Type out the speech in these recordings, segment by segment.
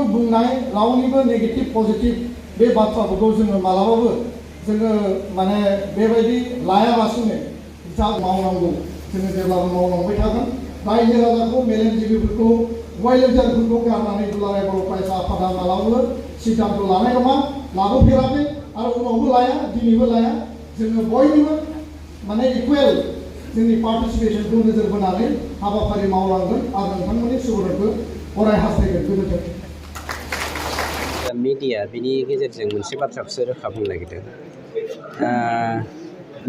रावनिबो बुंनाय रावनिबो नेगेटिभ पजिटिभ बे बाथ्राफोरखौ जोङो मालाबाबो जोङो माने बेबायदि लायालासिनो जा मावनांगौ जोङो जेब्लाबो मावलांबाय थागोन। रायजो राजाखौ मेलेमजिबिफोरखौ वायलेन्जारफोरखौ गारनानै दुलाराय बर' फरायसा आफादा मालाबाबो सिद्धान्त लानाय नङा, लाबोफेराखै आरो उनावबो लाया, दिनैबो लाया। जोङो बयनिबो माने इकुवेल जोंनि पार्टिसिपेशनखौ नोजोर बोनानै हाबाफारि मावलांगोन आरो नोंथांमोननि सुबुरुनखौ अराय हास्थायगोन। गोजोन्थों। मिडिया बिनि गेजेरजों मोनसे बाथ्राखौसो रोखा बुंनो नागिरदों।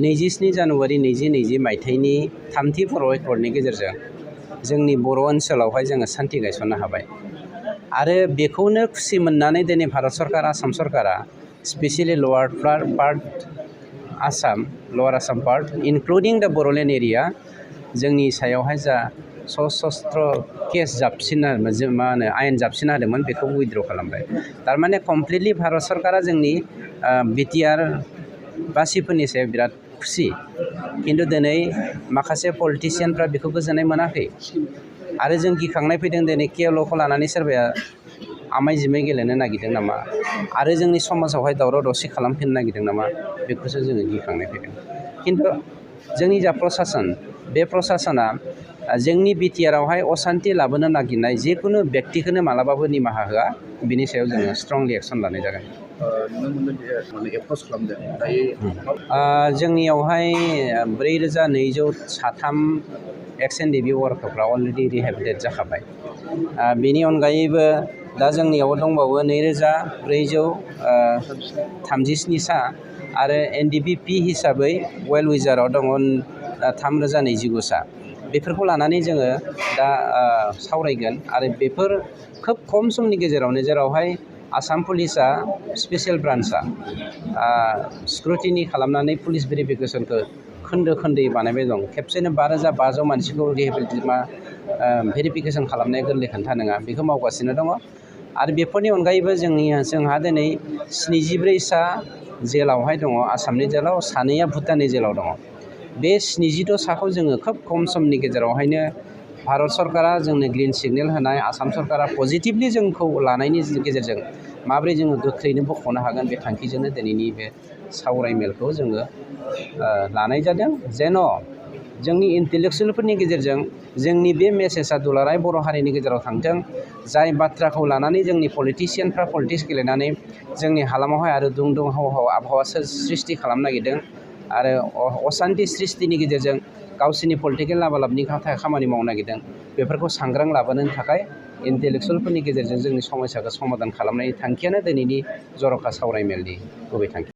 27 जानुवारि 2020 मायथाइनि थामथि बर' एकर्डनि गेजेरजों जोंनि बर' ओनसोलावहाय जोङो सान्थि गायसननो हाबाय आरो बेखौनो खुसि मोननानै दिनै भारत सरकार, आसाम सरकारा specially lower Assam part including दा बर'लेण्ड एरिया जोंनि सायावहाय जा सशस्त्र केस जाबसिनना मा होनो आयेन जाबसिनना होदोंमोन बेखौ उइथड्र खालामबाय। थारमाने कमप्लिटलि भारत सरकारा जोंनि बिटिआर बासिफोरनि सायाव बिराद खुसि, खिन्थु दिनै माखासे पलिटिसियानफ्रा बेखौ गोजोननाय मोनाखै आरो जों गिखांनाय फैदों। दिनै केएलअखौ लानानै सोरबाया आमाय जिमाय गेलेनो नागिरदों नामा आरो जोंनि समाजावहाय दावराव दावसि खालामफिननो नागिरदों नामा बेखौसो जोङो गिखांनाय फैदों। खिन्थु जोंनि जा प्रसासन, बे प्रसासना जोंनि बिटिआरआवहाय असान्थि लाबोनो नागिरनाय जिखुनु बेक्तिखौनो मालाबाबो निमाहा होआ। बिनि सायाव जोङो स्ट्रंलि एक्सन लानाय जागोन। जोंनियावहाय 4203 एक्स एनडिबि वार्कारफ्रा अलरेडि रिहेबिलिटेट जाखाबाय। बेनि अनगायैबो दा जोंनियाव दंबावो 2437 सा आरो एनडिबिपि हिसाबै वेल विजाराव दङ 3029 सा। बेफोरखौ लानानै जोङो दा सावरायगोन आरो बेफोर खोब खम समनि गेजेरावनो, जेरावहाय आसाम पुलिसा स्पेसियेल ब्रान्चआ स्क्रुटिनि खालामनानै पुलिस भेरिफिकेसनखौ खोन्दो खोन्दोयै बानायबाय दं। खेबसेनो 5500 मानसिखौ भेरिफिकेसन खालामनाया गोरलै खोन्था नङा, बेखौ मावगासिनो दङ। आरो बेफोरनि अनगायैबो जोंहा दिनै 74 सा जेलावहाय दङ आसामनि जेलाव, 2 भुटाननि जेलाव दङ। बे 72 साखौ जोङो खोब खम समनि गेजेरावहायनो भारत सरकारा जोंनो ग्रिन सिगनेल होनाय, आसाम सरकारा पजिटिभलि जोंखौ लानायनि गेजेरजों माबोरै जोङो गोख्रैनो बख'नो हागोन बे थांखिजोंनो दिनैनि बे सावरायमेलखौ जोङो लानाय जादों। जेन' जोंनि इन्टेलेक्सुयेलफोरनि गेजेरजों जोंनि बे मेसेजआ दुलाराय बर' हारिनि गेजेराव थांथों। जाय बाथ्राखौ लानानै जोंनि पलिटिसियानफ्रा पलिटिक्स गेलेनानै जोंनि हालामावहाय आरो दुं दुं हाव हाव आबहावा सृष्टि खालामनो नागिरदों आरो असान्थि सृष्टिनि गेजेरजों गावसोरनि पलिटिकेल लाबालाबनि थाखाय खामानि मावनो नागिरदों, बेफोरखौ सांग्रां लाबोनो थाखाय इन्टेलेक्सुयेलफोरनि गेजेरजों जोंनि समस्याखौ समाधान खालामनायनि थांखियानो दिनैनि जर'खा सावरायमेलनि गुबै थांखि।